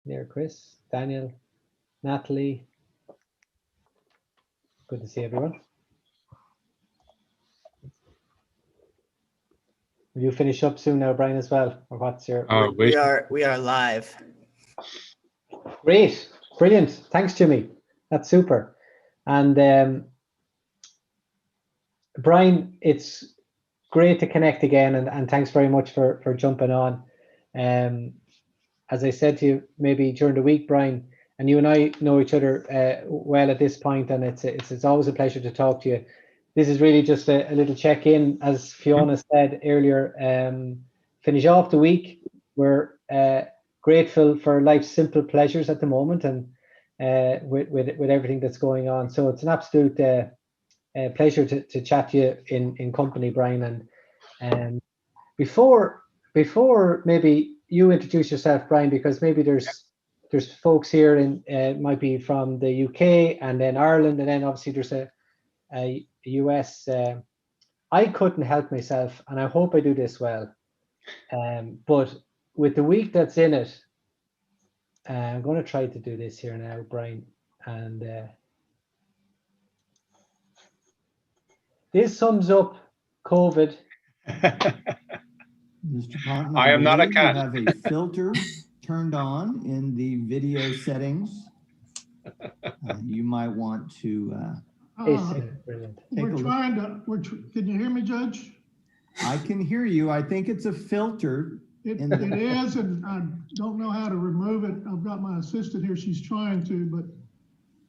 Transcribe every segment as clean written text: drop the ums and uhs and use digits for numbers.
there, Chris, Daniel, Natalie. Good to see everyone. Will you finish up soon now, Brian, as well? Or what's your... We are live. Great, brilliant. Thanks, Jimmy. That's super. And Brian, it's great to connect again, and thanks very much for jumping on. As I said to you, maybe during the week, Brian, and you and I know each other well at this point, and it's always a pleasure to talk to you. This is really just a little check-in, as Fiona said earlier. Finish off the week. We're grateful for life's simple pleasures at the moment, and with everything that's going on. So it's an absolute pleasure to chat to you in company, Brian. And before maybe you introduce yourself, Brian, because maybe there's folks here in might be from the UK and then Ireland, and then obviously there's a US. I couldn't help myself, and I hope I do this well. But with the week that's in it, I'm going to try to do this here now, Brian, and this sums up COVID. Mr. Parton, I am not a cat. You have a filter turned on in the video settings. You might want to Brilliant. Can you hear me, Judge? I can hear you. I think it's a filter. It is, and I don't know how to remove it. I've got my assistant here. She's trying to, but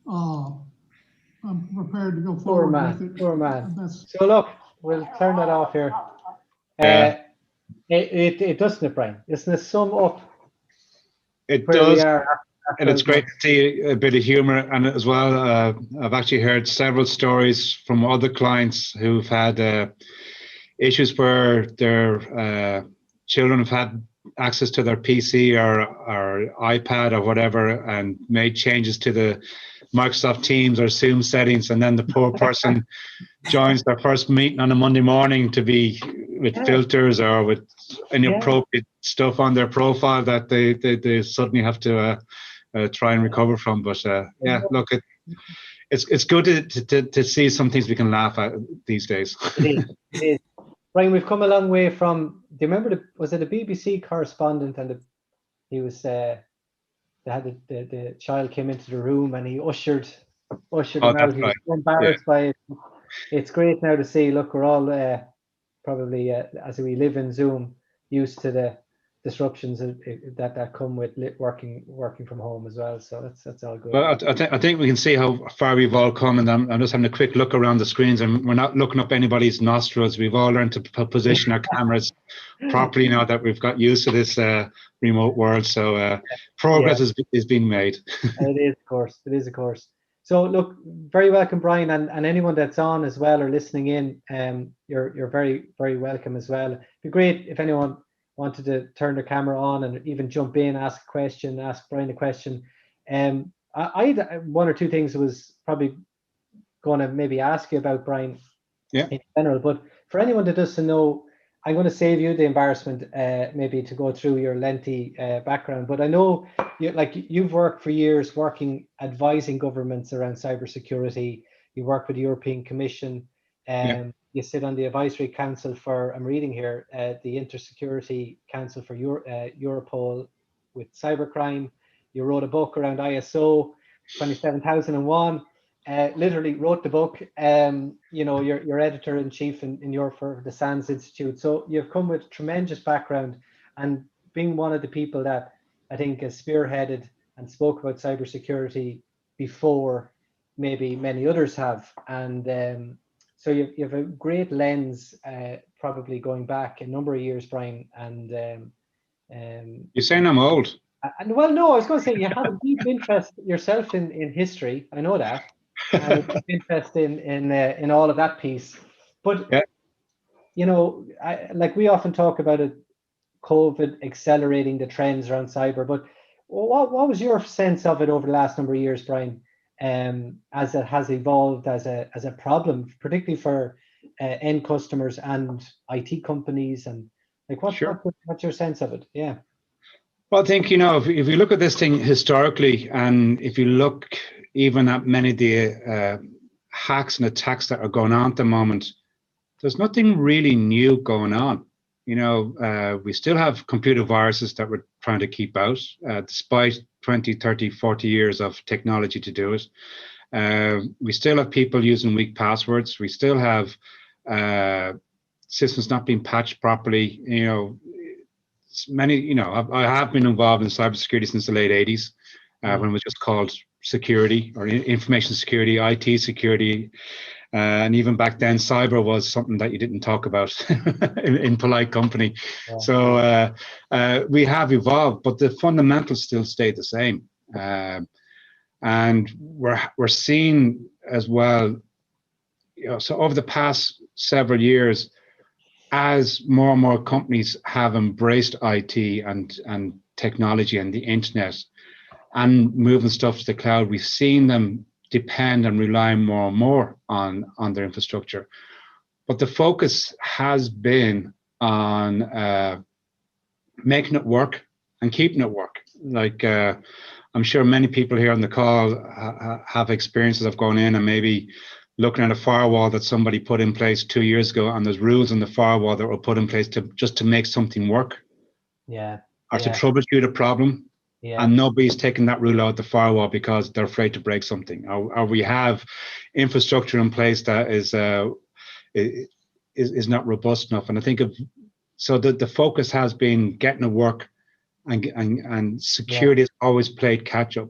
I'm prepared to go forward with it. Poor man. So look, we'll turn that off here. It doesn't, Brian. Doesn't it sum up? It does, and it's great to see a bit of humor and as well. I've actually heard several stories from other clients who've had issues where their children have had access to their PC or iPad or whatever and made changes to the Microsoft Teams or Zoom settings, and then the poor person joins their first meeting on a Monday morning to be with filters or with inappropriate stuff on their profile that they suddenly have to try and recover from. But look, it's good to see some things we can laugh at these days. It is. Brian, we've come a long way from. Do you remember was it a BBC correspondent, and he was they had the child came into the room and he ushered him out. He was so embarrassed by it. It's great now to see. Look, we're all probably as we live in Zoom, used to the disruptions that come with working from home as well. So that's all good. Well, I think we can see how far we've all come, and I'm just having a quick look around the screens, and we're not looking up anybody's nostrils. We've all learned to position our cameras properly now that we've got used to this remote world. So progress is being made. It is, of course. So look, very welcome, Brian, and anyone that's on as well or listening in. You're very, very welcome as well. It'd be great if anyone wanted to turn their camera on and even jump in, ask a question, ask Brian a question. I had one or two things I was probably going to maybe ask you about, Brian, in general. But for anyone that doesn't know, I'm going to save you the embarrassment maybe to go through your lengthy background. But I know you've worked for years advising governments around cybersecurity. You work with the European Commission. You sit on the advisory council for, I'm reading here, the Intersecurity Council for Europol with cybercrime. You wrote a book around ISO 27001. Literally wrote the book. You're editor-in-chief in Europe for the SANS Institute. So you've come with tremendous background, and being one of the people that I think has spearheaded and spoke about cybersecurity before maybe many others have. And so you have a great lens, probably going back a number of years, Brian. And you're saying I'm old? Well, no, I was going to say you have a deep interest yourself in history. I know that. And a deep interest in all of that piece. But we often talk about it, COVID accelerating the trends around cyber. But what was your sense of it over the last number of years, Brian? As it has evolved as a problem, particularly for end customers and IT companies, and what's your sense of it? Yeah. Well, I think, if you look at this thing historically, and if you look even at many of the hacks and attacks that are going on at the moment, there's nothing really new going on. We still have computer viruses that we're trying to keep out, despite 20, 30, 40 years of technology to do it. We still have people using weak passwords. We still have systems not being patched properly. I have been involved in cybersecurity since the late 80s, when it was just called security or information security, IT security. And even back then, cyber was something that you didn't talk about in polite company. Yeah. So we have evolved, but the fundamentals still stay the same. And we're seeing as well, so over the past several years, as more and more companies have embraced IT and technology and the internet and moving stuff to the cloud, we've seen them depend and rely more and more on their infrastructure. But the focus has been on making it work and keeping it work. Like I'm sure many people here on the call have experiences of going in and maybe looking at a firewall that somebody put in place 2 years ago, and there's rules in the firewall that were put in place to make something work. Yeah. Or to troubleshoot a problem. Yeah. And nobody's taking that rule out the firewall because they're afraid to break something. Or we have infrastructure in place that is not robust enough. And I think so the focus has been getting it work, and security has always played catch up.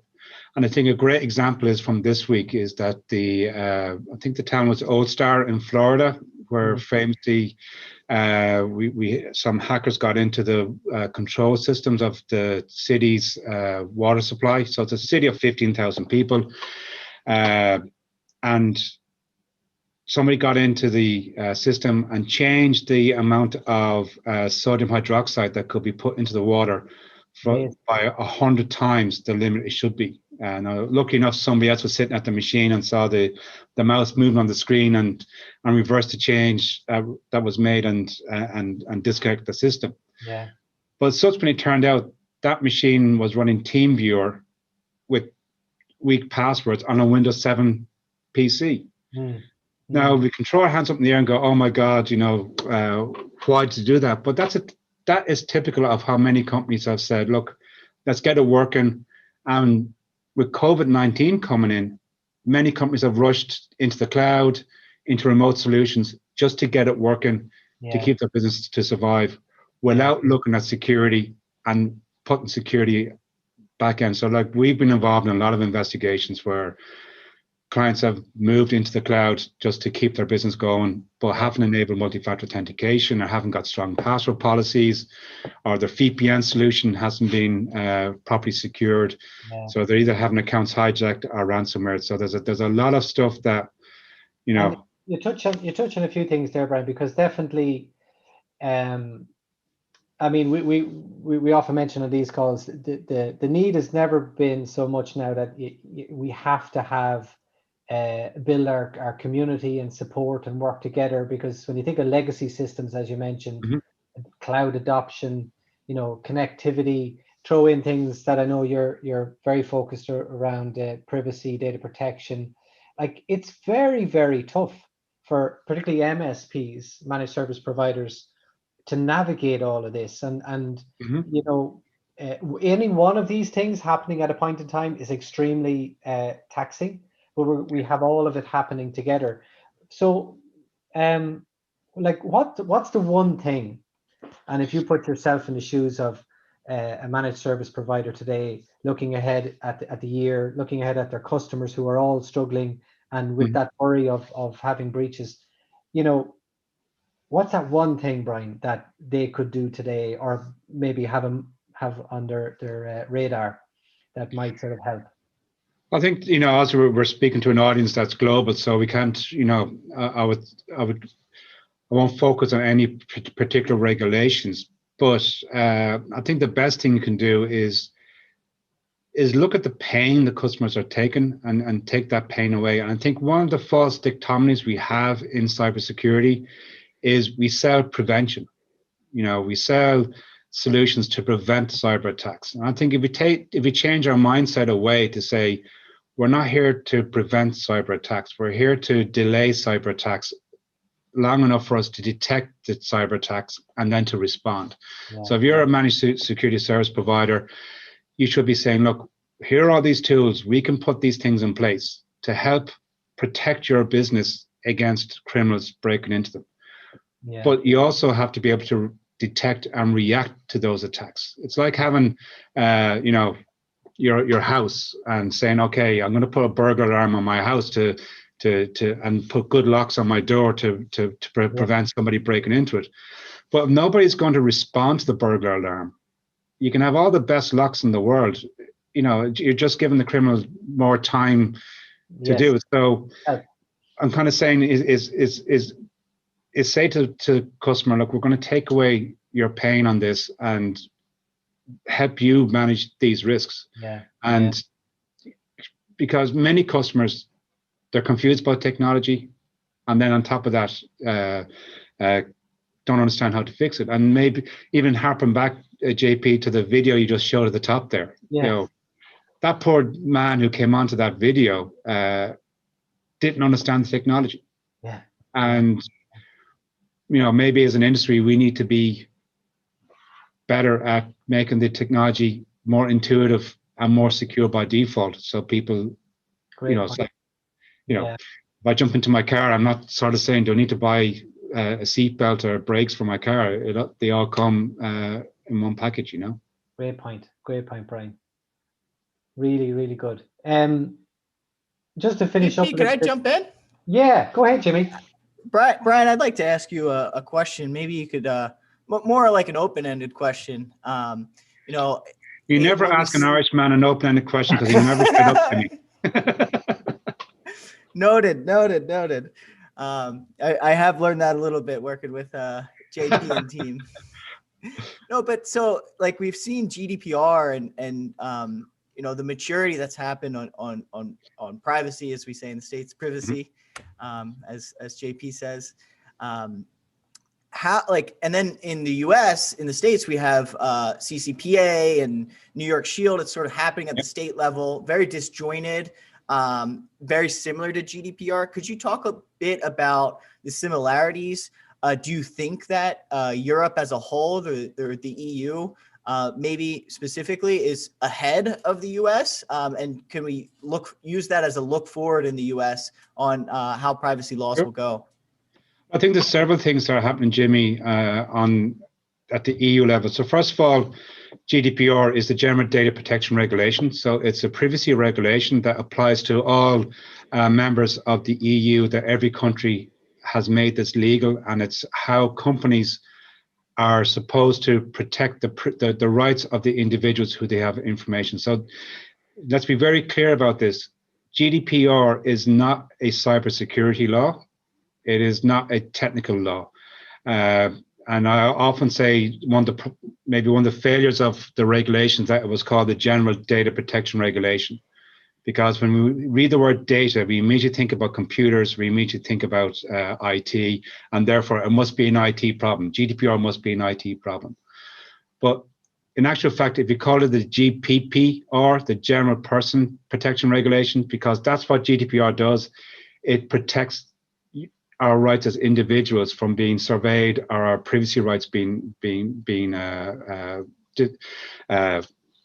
And I think a great example is from this week is that I think the town was Old Star in Florida, where famously some hackers got into the control systems of the city's water supply. So it's a city of 15,000 people, and somebody got into the system and changed the amount of sodium hydroxide that could be put into the water by 100 times the limit it should be. And lucky enough, somebody else was sitting at the machine and saw the mouse moving on the screen and reversed the change that was made and disconnect the system. Yeah. But subsequently, it turned out that machine was running TeamViewer with weak passwords on a Windows 7 PC. Now we can throw our hands up in the air and go, "Oh my God, why did you do that?" But that is typical of how many companies have said, "Look, let's get it working." And with COVID-19 coming in, many companies have rushed into the cloud, into remote solutions, just to get it working, to keep their business to survive, without looking at security and putting security back in. So like we've been involved in a lot of investigations where clients have moved into the cloud just to keep their business going, but haven't enabled multi-factor authentication or haven't got strong password policies, or their VPN solution hasn't been properly secured. So they're either having accounts hijacked or ransomware. So there's a lot of stuff that, And you touch on a few things there, Brian, because definitely, I mean, we often mention on these calls the need has never been so much now that we have to have build our community and support and work together, because when you think of legacy systems, as you mentioned, cloud adoption, connectivity, throw in things that I know you're very focused around, privacy, data protection. Like it's very, very tough for particularly MSPs, managed service providers, to navigate all of this, and any one of these things happening at a point in time is extremely taxing. But we have all of it happening together. So, like, what's the one thing? And if you put yourself in the shoes of a managed service provider today, looking ahead at the year, looking ahead at their customers who are all struggling, and with that worry of having breaches, what's that one thing, Brian, that they could do today, or maybe have on their radar, that might sort of help? I think, as we're speaking to an audience that's global, so we can't, I won't focus on any particular regulations, but I think the best thing you can do is look at the pain the customers are taking and take that pain away. And I think one of the false dichotomies we have in cybersecurity is we sell prevention. We sell solutions to prevent cyber attacks. And I think if we change our mindset away to say, we're not here to prevent cyber attacks, we're here to delay cyber attacks long enough for us to detect the cyber attacks and then to respond. Yeah. So if you're a managed security service provider, you should be saying, look, here are all these tools. We can put these things in place to help protect your business against criminals breaking into them. Yeah. But you also have to be able to detect and react to those attacks. It's like having, your house and saying, okay, I'm going to put a burglar alarm on my house to and put good locks on my door to prevent somebody breaking into it. But if nobody's going to respond to the burglar alarm, you can have all the best locks in the world. You're just giving the criminals more time to do it. So I'm kind of saying is say to customer, look, we're going to take away your pain on this and help you manage these risks. Yeah. And because many customers, they're confused about technology, and then on top of that, don't understand how to fix it. And maybe even harping back, JP, to the video you just showed at the top there. Yeah. That poor man who came onto that video didn't understand the technology. Yeah. And maybe as an industry, we need to be better at making the technology more intuitive and more secure by default. So people, it's like, if I jump into my car, I'm not sort of saying, do I need to buy a seatbelt or brakes for my car? They all come in one package, Great point, Brian. Really, really good. Just to finish up. Can I jump in? Yeah, go ahead, Jimmy. Brian, I'd like to ask you a question. Maybe you could, more like an open-ended question. You never ask an Irishman an open-ended question because he never stood up to me. Noted. I have learned that a little bit working with JP and team. No, but so like we've seen GDPR and the maturity that's happened on privacy, as we say in the States, privacy, as JP says. And then in the US, in the States, we have CCPA and New York Shield. It's sort of happening at the state level, very disjointed, very similar to GDPR. Could you talk a bit about the similarities? Do you think that Europe as a whole, the EU, maybe specifically is ahead of the US? And can we use that as a look forward in the US on how privacy laws will go? I think there's several things that are happening, Jimmy, at the EU level. So first of all, GDPR is the General Data Protection Regulation. So it's a privacy regulation that applies to all members of the EU, that every country has made this legal, and it's how companies are supposed to protect the rights of the individuals who they have information. So let's be very clear about this. GDPR is not a cybersecurity law. It is not a technical law. And I often say maybe one of the failures of the regulations that it was called the General Data Protection Regulation. Because when we read the word data, we immediately think about computers, we immediately think about IT, and therefore it must be an IT problem. GDPR must be an IT problem. But in actual fact, if you call it the GPP, or the General Person Protection Regulation, because that's what GDPR does, it protects our rights as individuals from being surveyed, or our privacy rights being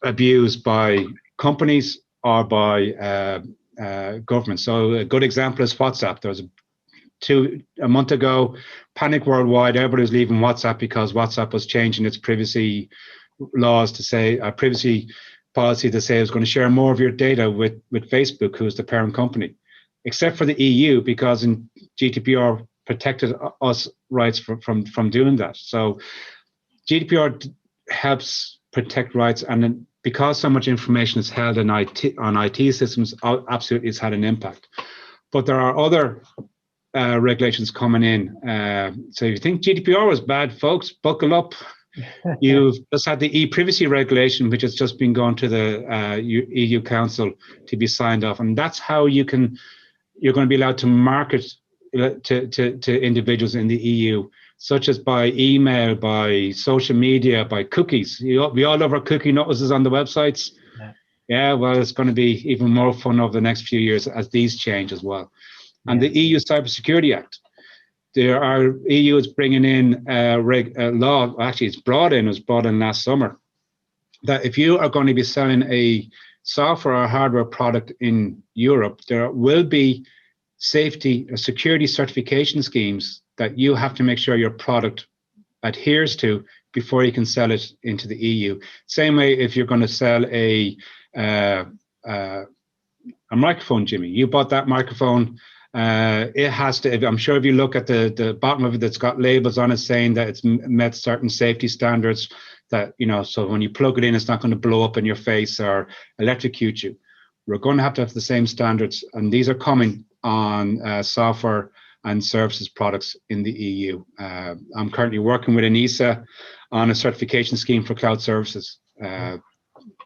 abused by companies or by government. So a good example is WhatsApp. There was a month ago, panic worldwide. Everybody was leaving WhatsApp because WhatsApp was changing its privacy laws to say, privacy policy to say it was going to share more of your data with Facebook, who's the parent company, except for the EU, because in GDPR protected us rights from doing that. So GDPR helps protect rights, and then because so much information is held on IT systems, absolutely it's had an impact. But there are other regulations coming in. So if you think GDPR was bad, folks, buckle up. You've just had the e-privacy regulation, which has just been going to the EU Council to be signed off, and that's how you're going to be allowed to market to individuals in the EU such as by email, by social media, by cookies. We all love our cookie notices on the websites. Yeah, well, it's going to be even more fun over the next few years as these change as well. And the EU Cybersecurity Act, EU is bringing in a law, actually it was brought in last summer, that if you are going to be selling a software or hardware product in Europe, there will be safety or security certification schemes that you have to make sure your product adheres to before you can sell it into the EU. Same way if you're going to sell a microphone, Jimmy, you bought that microphone. It has to, I'm sure if you look at the bottom of it, that's got labels on it saying that it's met certain safety standards, that, so when you plug it in, it's not going to blow up in your face or electrocute you. We're going to have the same standards, and these are coming on software and services products in the EU. I'm currently working with ENISA on a certification scheme for cloud services,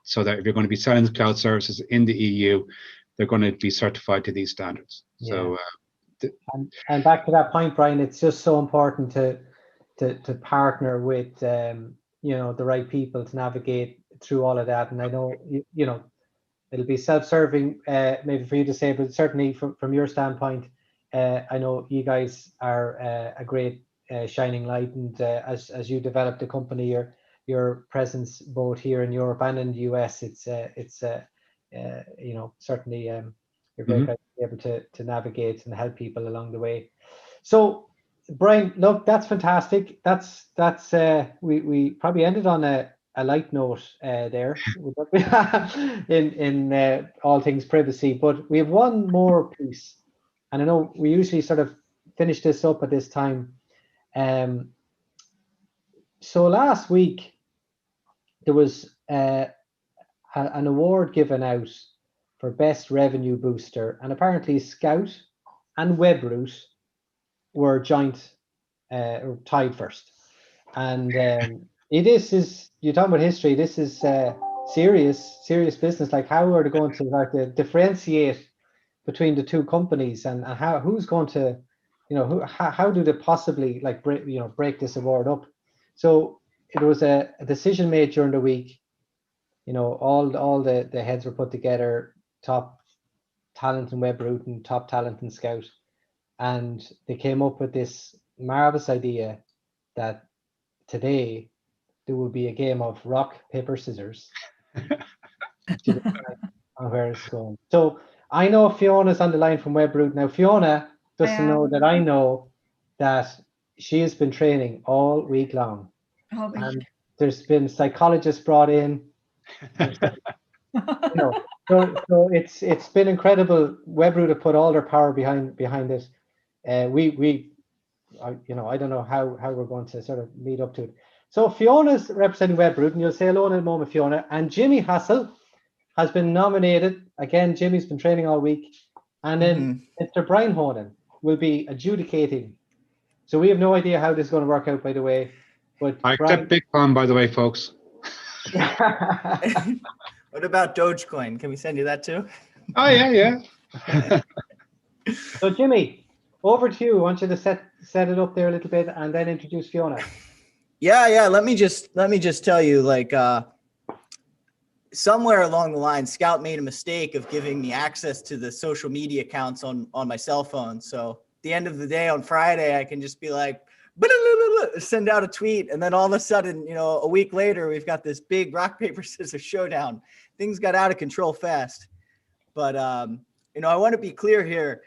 so that if you're going to be selling the cloud services in the EU, they're going to be certified to these standards. Yeah. So, and back to that point, Brian, it's just so important to partner with the right people to navigate through all of that. And I know it'll be self-serving, maybe for you to say, but certainly from your standpoint, I know you guys are a great shining light, and as you develop the company, your presence both here in Europe and in the US, it's certainly you're very glad to be able to navigate and help people along the way. So, Brian, look, that's fantastic. That's we probably ended on a light note there in all things privacy, but we have one more piece, and I know we usually sort of finish this up at this time. So last week there was an award given out for best revenue booster, and apparently Scout and Webroot were joint or tied first. And this is, you're talking about history, this is serious business. Like, how are they going to differentiate between the two companies, and who's going to, how do they possibly break this award up? So it was a decision made during the week. All the heads were put together, top talent in Webroot and top talent in Scout, and they came up with this marvelous idea that today there will be a game of rock, paper, scissors on where it's going. So I know Fiona's on the line from Webroot. Now, Fiona doesn't know that I know that she has been training all week long. And there's been psychologists brought in. So it's been incredible. Webroot have put all their power behind it. I don't know how we're going to sort of meet up to it. So Fiona's representing Webroot, and you'll say hello in a moment, Fiona. And Jimmy Hassel has been nominated. Again, Jimmy's been training all week. And then Mr. Brian Honan will be adjudicating. So we have no idea how this is going to work out, by the way. But I accept Bitcoin, by the way, folks. What about Dogecoin? Can we send you that too? Oh, yeah. So Jimmy, over to you. I want you to set it up there a little bit and then introduce Fiona. Yeah. Let me just tell you, like, somewhere along the line, Scout made a mistake of giving me access to the social media accounts on my cell phone. So at the end of the day on Friday, I can just be like, send out a tweet, and then all of a sudden, a week later, we've got this big rock, paper, scissors showdown. Things got out of control fast. But I want to be clear here.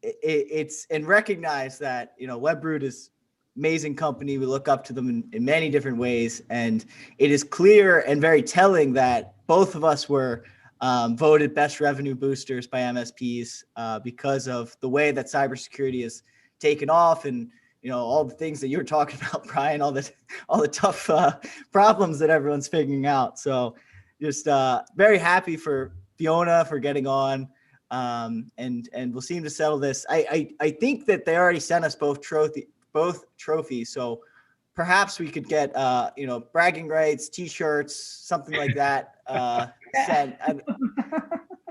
It's and recognize that Webroot is amazing company. We look up to them in many different ways, and it is clear and very telling that both of us were voted best revenue boosters by MSPs because of the way that cybersecurity has taken off, and all the things that you were talking about, Brian, all the tough problems that everyone's figuring out. So just very happy for Fiona for getting on, and we'll seem to settle this. I think that they already sent us both trophies. So perhaps we could get bragging rights, T-shirts, something like that sent.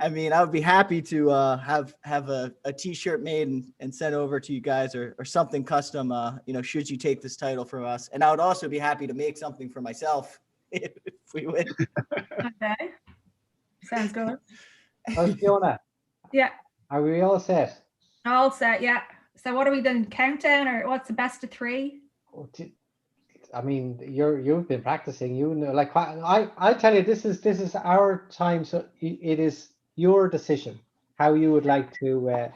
I mean, I would be happy to have a T-shirt made and sent over to you guys, or something custom. Should you take this title from us, and I would also be happy to make something for myself if we win. Okay. Sounds good. Well, Fiona, Yeah. are we all set? All set. Yeah. So what are we doing? Countdown, or what's the best of 3? I mean, you've been practicing. You know, like I tell you, this is our time, so it is your decision how you would like to.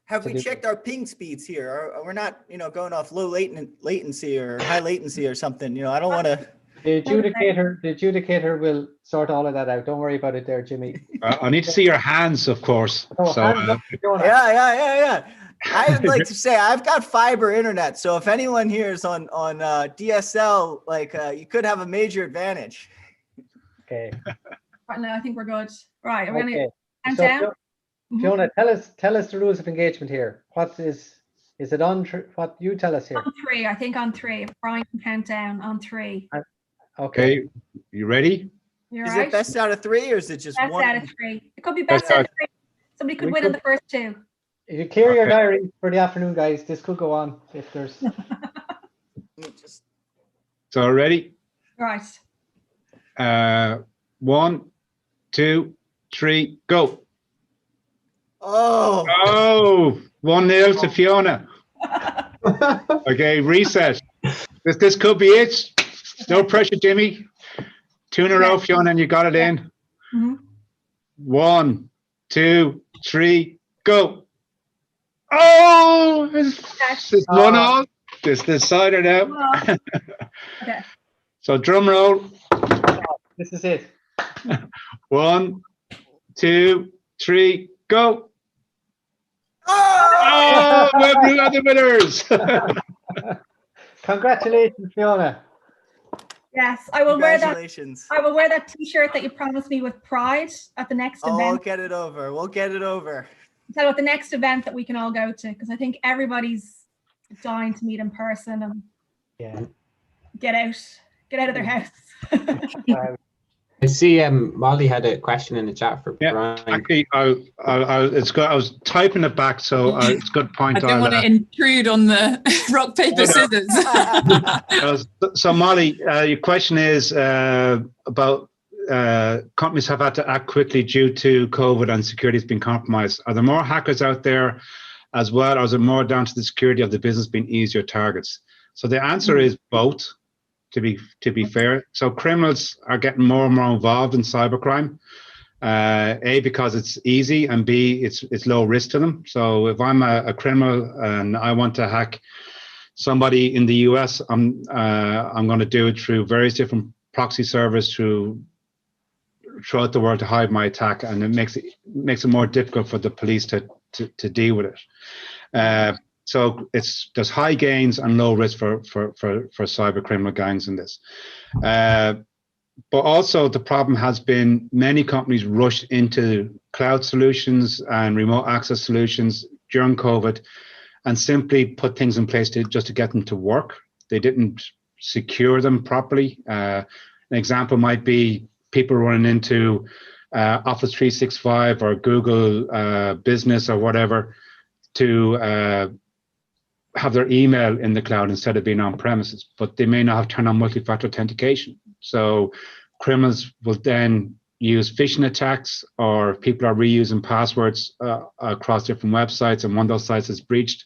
Have we checked our ping speeds here? We're not, going off low latency or high latency or something. I don't want to. The adjudicator will sort all of that out. Don't worry about it there, Jimmy. I need to see your hands, of course. Oh, So, hands up, Fiona. Yeah. I'd like to say I've got fiber internet, so if anyone here is on DSL, you could have a major advantage. Okay. Right, no, I think we're good. Right. Are we Okay. going to count So, down? Fiona, tell us the rules of engagement here. What is it on? What you tell us here? On 3. I think on 3. Brian can count down on 3. Okay. okay, you ready? You're Is right. it best out of 3, or is it just Best one? out of 3. It could be best Best out out- of 3. Somebody could We win in could- the first 2. If you clear your Okay. diary for the afternoon, guys, this could go on if there's. Let me just- So ready? Right. 1, 2, 3, go. Oh, Oh, 1-0 to Fiona. Okay, reset. This could be it. No pressure, Jimmy. 2 in a row, Fiona, and you got it in. Mhm. 1, 2, 3, go. Oh, it's 1-0. It's decided now. Well, okay. So drum roll. This is it. 1, 2, 3, go. oh! Oh, Webroot are the winners. Congratulations, Fiona. Yes, I will wear that. Congratulations. I will wear that T-shirt that you promised me with pride at the next Oh, we'll event. get it over. We'll get it over. Tell you what, the next event that we can all go to, because I think everybody's dying to meet in person and Yeah. get out of their house. I see Molly had a question in the chat for Yeah, Brian. actually, it's good. I was typing it back, so it's a good point. I didn't want to intrude on the rock, paper, scissors. So Molly, your question is about companies have had to act quickly due to COVID and security has been compromised. Are there more hackers out there as well, or is it more down to the security of the business being easier targets? So the answer is both. To be fair, so criminals are getting more and more involved in cybercrime. A, because it's easy, and B, it's low risk to them. So if I'm a criminal and I want to hack somebody in the US, I'm going to do it through various different proxy servers throughout the world to hide my attack, and it makes it more difficult for the police to deal with it. So there's high gains and low risk for cyber criminal gangs in this. But also the problem has been many companies rushed into cloud solutions and remote access solutions during COVID and simply put things in place just to get them to work. They didn't secure them properly. An example might be people running into Office 365 or Google Business or whatever to have their email in the cloud instead of being on premises, but they may not have turned on multi-factor authentication. So criminals will then use phishing attacks, or people are reusing passwords across different websites, and one of those sites is breached.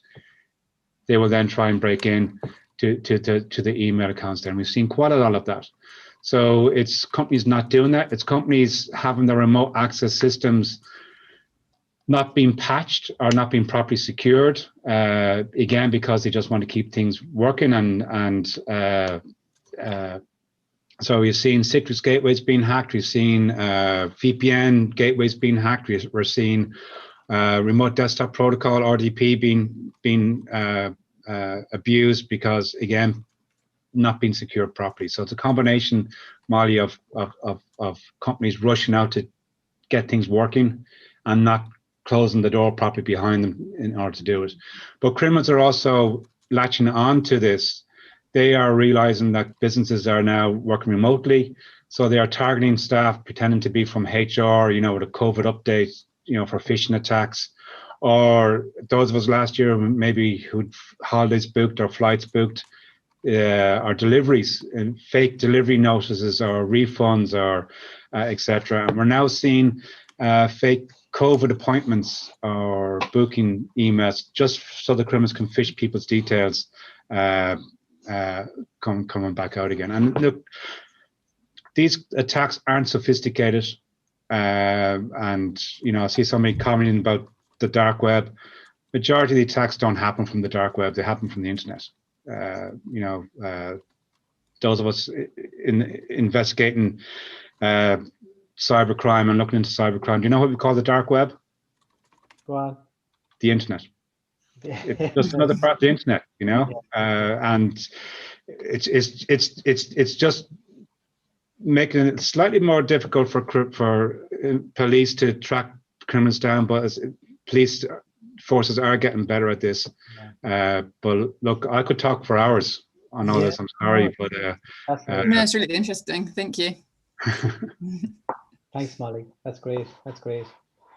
They will then try and break in to the email accounts there. And we've seen quite a lot of that. So it's companies not doing that. It's companies having their remote access systems not being patched or not being properly secured, again, because they just want to keep things working. So we've seen Citrix gateways being hacked. We've seen VPN gateways being hacked. We're seeing remote desktop protocol, RDP, being abused because, again, not being secured properly. So it's a combination, Molly, of companies rushing out to get things working and not closing the door properly behind them in order to do it. But criminals are also latching on to this. They are realizing that businesses are now working remotely. So they are targeting staff pretending to be from HR, you know, with a COVID update, you know, for phishing attacks. Or those of us last year maybe who'd holidays booked or flights booked, or deliveries and fake delivery notices or refunds or etc. And we're now seeing fake COVID appointments or booking emails just so the criminals can fish people's details coming back out again. And look, these attacks aren't sophisticated, and you know, I see somebody commenting about the dark web. Majority of the attacks don't happen from the dark web; they happen from the internet. You know, those of us investigating cybercrime and looking into cybercrime. Do you know what we call the dark web? Go on. The internet. It's just another part of the internet, you know, and it's just making it slightly more difficult for police to track criminals down, but police forces are getting better at this. But look, I could talk for hours on all this. I'm sorry, but that's really interesting. Thank you. Thanks, Molly. That's great. That's great.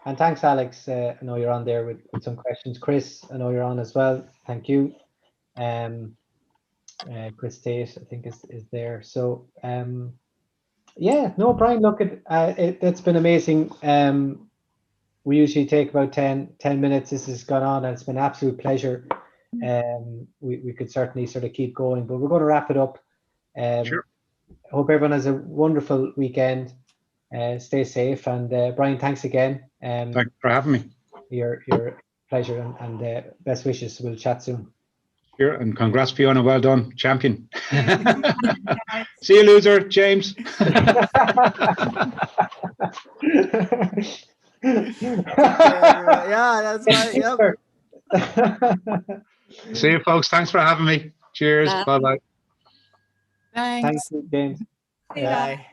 And thanks, Alex. I know you're on there with some questions. Chris, I know you're on as well. Thank you. Chris Tate, I think, is there. So yeah, no, Brian, look, it's been amazing. We usually take about 10 minutes. This has gone on and it's been an absolute pleasure. We could certainly sort of keep going, but we're going to wrap it up. Sure. I hope everyone has a wonderful weekend. Stay safe, and Brian, thanks again. Thanks for having me. Your pleasure, and best wishes. We'll chat soon. Sure, and congrats, Fiona. Well done, champion. See you, loser, James. Yeah, that's right. Yep. See you, folks. Thanks for having me. Cheers. Bye-bye. Thanks. Thanks, James. Bye.